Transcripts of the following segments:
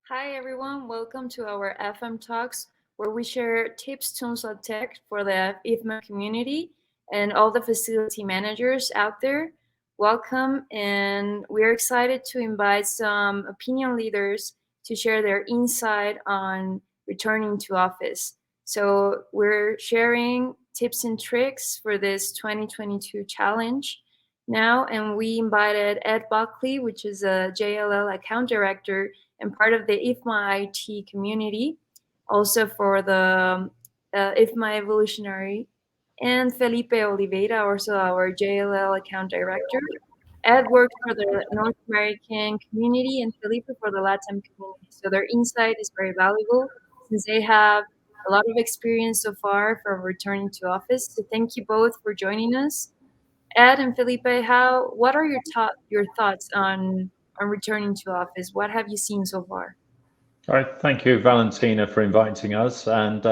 Hi everyone, welcome to our FM Talks, where we share tips, tools, and tech for the IFMA community and all the facility managers out there. Welcome, and we're excited to invite some opinion leaders to share their insight on returning to office. So we're sharing tips and tricks for this 2022 challenge now, and we invited Ed Buckley, which is a JLL account director and part of the IFMA IT community, also for the IFMA Evolutionary, and Felipe Oliveira, also our JLL account director. Ed works for the North American community and Felipe for the LATAM community. So their insight is very valuable since they have a lot of experience so far from returning to office. So thank you both for joining us. Ed and Felipe, what are your thoughts on returning to office? What have you seen so far? All right, thank you, Valentina, for inviting us, and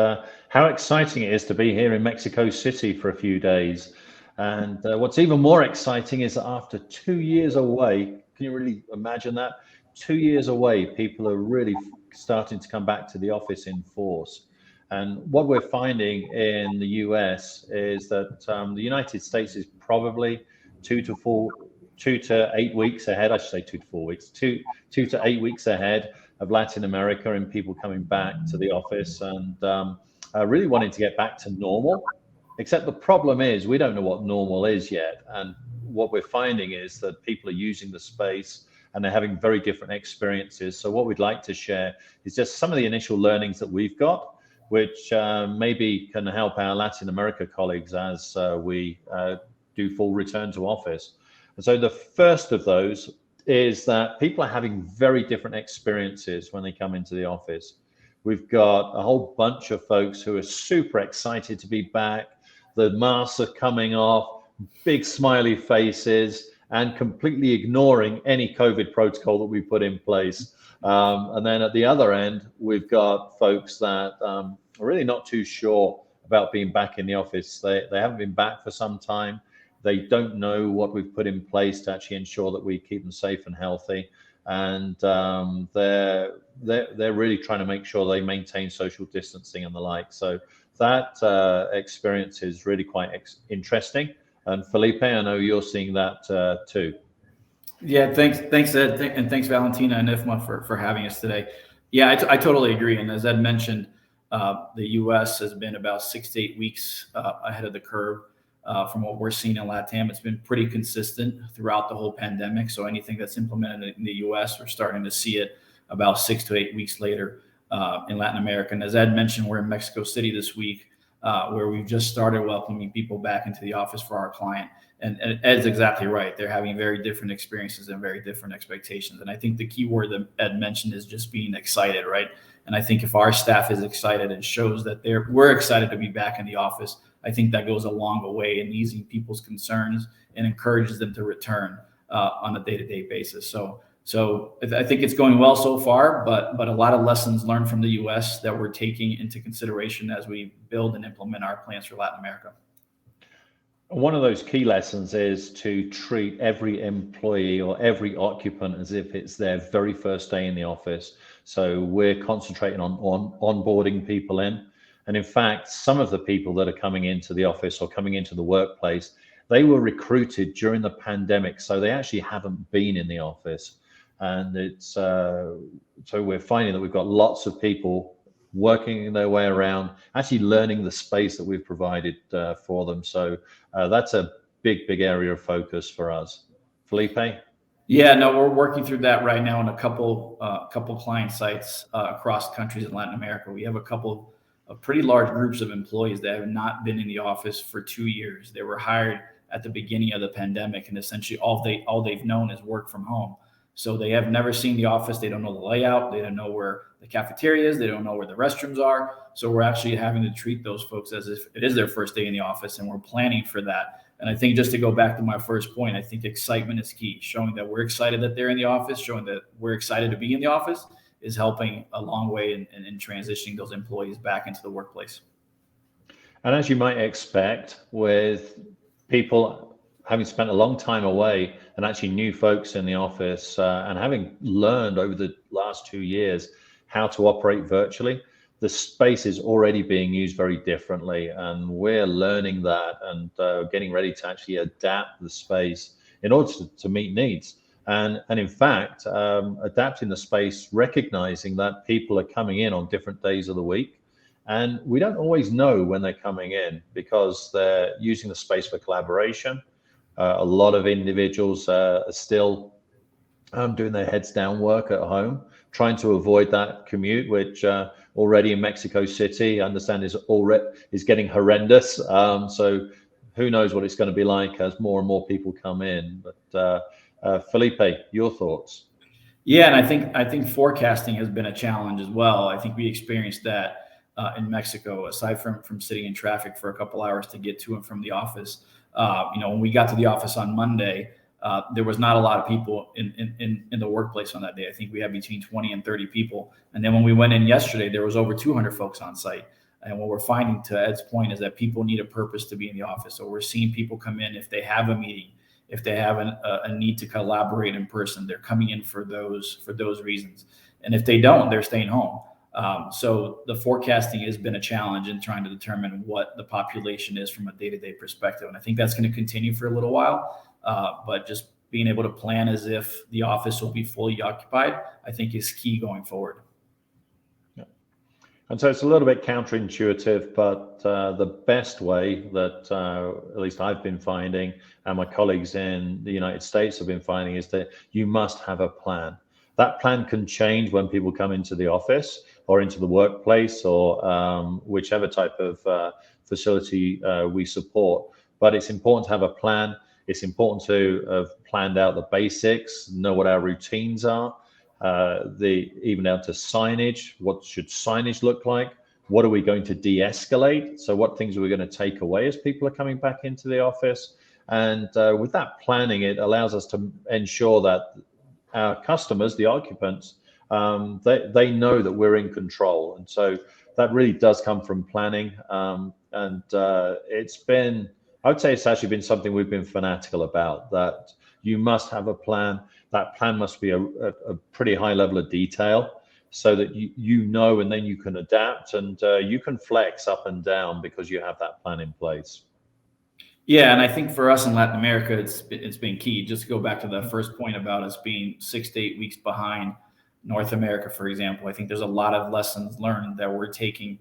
how exciting it is to be here in Mexico City for a few days. And what's even more exciting is that after 2 years away, can you really imagine that? 2 years away, people are really starting to come back to the office in force. And what we're finding in the US is that the United States is probably 2 to 8 weeks ahead. I should say 2 to 4 weeks, 2 to 8 weeks ahead of Latin America and people coming back to the office and really wanting to get back to normal. Except the problem is we don't know what normal is yet. And what we're finding is that people are using the space and they're having very different experiences. So what we'd like to share is just some of the initial learnings that we've got, which maybe can help our Latin America colleagues as we do full return to office. And so the first of those is that people are having very different experiences when they come into the office. We've got a whole bunch of folks who are super excited to be back. The masks are coming off, big smiley faces, and completely ignoring any COVID protocol that we put in place. And then at the other end, we've got folks that are really not too sure about being back in the office. They haven't been back for some time. They don't know what we've put in place to actually ensure that we keep them safe and healthy. And they're really trying to make sure they maintain social distancing and the like. So that experience is really quite interesting. And Felipe, I know you're seeing that too. Yeah, thanks, Ed, and thanks, Valentina and IFMA for having us today. Yeah, I totally agree. And as Ed mentioned, the U.S. has been about 6 to 8 weeks ahead of the curve from what we're seeing in LATAM. It's been pretty consistent throughout the whole pandemic. So anything that's implemented in the U.S., we're starting to see it about 6 to 8 weeks later in Latin America. And as Ed mentioned, we're in Mexico City this week, where we've just started welcoming people back into the office for our client. And Ed's exactly right. They're having very different experiences and very different expectations. And I think the key word that Ed mentioned is just being excited, right? And I think if our staff is excited and shows that we're excited to be back in the office, I think that goes a long way in easing people's concerns and encourages them to return on a day-to-day basis. So I think it's going well so far, but a lot of lessons learned from the U.S. that we're taking into consideration as we build and implement our plans for Latin America. One of those key lessons is to treat every employee or every occupant as if it's their very first day in the office. So we're concentrating on onboarding people in. And in fact, some of the people that are coming into the office or coming into the workplace, they were recruited during the pandemic. So they actually haven't been in the office. And it's so we're finding that we've got lots of people working their way around, actually learning the space that we've provided for them. So that's a big area of focus for us. Felipe? Yeah, no, we're working through that right now in a couple client sites across countries in Latin America. We have a couple of pretty large groups of employees that have not been in the office for 2 years. They were hired at the beginning of the pandemic, and essentially all they've known is work from home. So they have never seen the office. They don't know the layout. They don't know where the cafeteria is. They don't know where the restrooms are. So we're actually having to treat those folks as if it is their first day in the office, and we're planning for that. And I think just to go back to my first point, I think excitement is key. Showing that we're excited that they're in the office, showing that we're excited to be in the office is helping a long way in transitioning those employees back into the workplace. And as you might expect, with people having spent a long time away and actually new folks in the office and having learned over the last 2 years how to operate virtually, the space is already being used very differently, and we're learning that and getting ready to actually adapt the space in order to meet needs. And in fact, adapting the space, recognizing that people are coming in on different days of the week. And we don't always know when they're coming in because they're using the space for collaboration. A lot of individuals are still doing their heads down work at home, trying to avoid that commute, which already in Mexico City, I understand is getting horrendous. So who knows what it's going to be like as more and more people come in. But Felipe, your thoughts? Yeah, and I think forecasting has been a challenge as well. I think we experienced that in Mexico, aside from sitting in traffic for a couple hours to get to and from the office. When we got to the office on Monday, there was not a lot of people in the workplace on that day. I think we had between 20 and 30 people. And then when we went in yesterday, there was over 200 folks on site. And what we're finding, to Ed's point, is that people need a purpose to be in the office. So we're seeing people come in if they have a meeting, if they have a need to collaborate in person, they're coming in for those reasons. And if they don't, they're staying home. So the forecasting has been a challenge in trying to determine what the population is from a day-to-day perspective. And I think that's going to continue for a little while. But just being able to plan as if the office will be fully occupied, I think is key going forward. Yeah. And so it's a little bit counterintuitive, but the best way that at least I've been finding, and my colleagues in the United States have been finding, is that you must have a plan. That plan can change when people come into the office or into the workplace or whichever type of facility we support. But it's important to have a plan. It's important to have planned out the basics, know what our routines are, even down to signage. What should signage look like? What are we going to de-escalate? So what things are we going to take away as people are coming back into the office? And with that planning, it allows us to ensure that our customers, the occupants, they know that we're in control. And so that really does come from planning. It's been, I would say it's actually been something we've been fanatical about, that you must have a plan. That plan must be a pretty high level of detail so that you know, and then you can adapt and you can flex up and down because you have that plan in place. Yeah, and I think for us in Latin America, it's been key. Just to go back to the first point about us being 6 to 8 weeks behind North America, for example, I think there's a lot of lessons learned that we're taking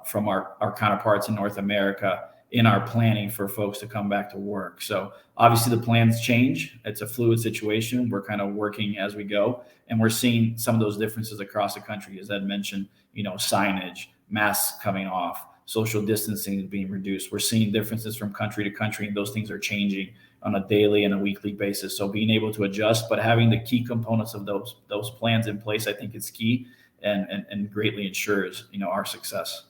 from our counterparts in North America in our planning for folks to come back to work. So obviously the plans change. It's a fluid situation. We're kind of working as we go, and we're seeing some of those differences across the country. As Ed mentioned, signage, masks coming off, social distancing is being reduced. We're seeing differences from country to country, and those things are changing on a daily and a weekly basis. So being able to adjust, but having the key components of those plans in place, I think is key and greatly ensures, our success.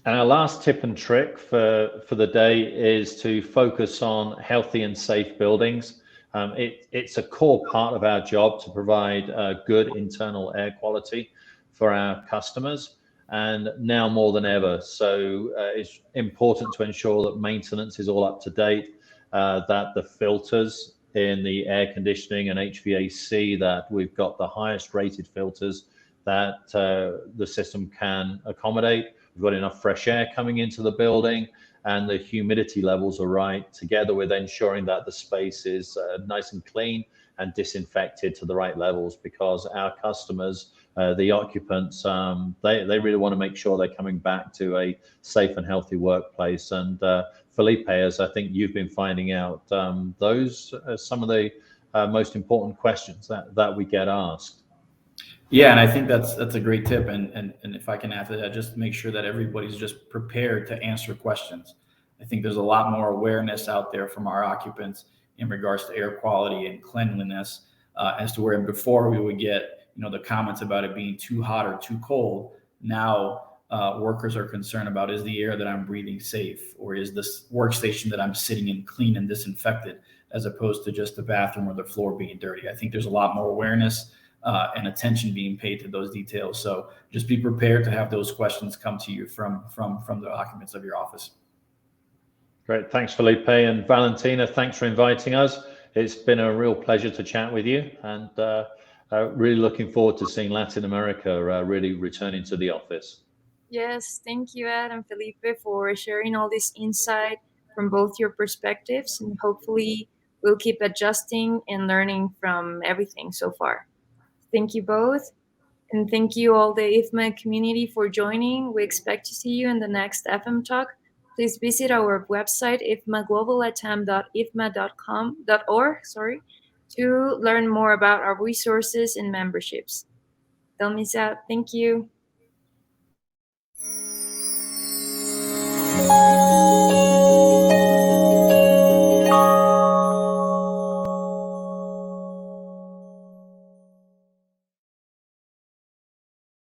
And our last tip and trick for the day is to focus on healthy and safe buildings. It's a core part of our job to provide good internal air quality for our customers, and now more than ever. So it's important to ensure that maintenance is all up to date, that the filters in the air conditioning and HVAC, that we've got the highest rated filters that the system can accommodate. We've got enough fresh air coming into the building, and the humidity levels are right, together with ensuring that the space is nice and clean and disinfected to the right levels, because our customers, the occupants, they really want to make sure they're coming back to a safe and healthy workplace. And Felipe, as I think you've been finding out, those are some of the most important questions that we get asked. Yeah, and I think that's a great tip. And if I can add to that, just make sure that everybody's just prepared to answer questions. I think there's a lot more awareness out there from our occupants in regards to air quality and cleanliness, as to where before we would get, the comments about it being too hot or too cold. Now workers are concerned about, is the air that I'm breathing safe, or is this workstation that I'm sitting in clean and disinfected, as opposed to just the bathroom or the floor being dirty. I think there's a lot more awareness and attention being paid to those details. So just be prepared to have those questions come to you from the occupants of your office. Great. Thanks, Felipe. And Valentina, thanks for inviting us. It's been a real pleasure to chat with you. And really looking forward to seeing Latin America really returning to the office. Yes, thank you, Ed and Felipe, for sharing all this insight from both your perspectives, and hopefully we'll keep adjusting and learning from everything so far. Thank you both, and thank you all the IFMA community for joining. We expect to see you in the next FM Talk. Please visit our website, ifmagloballatam.ifma.com.org, to learn more about our resources and memberships. Don't miss out. Thank you.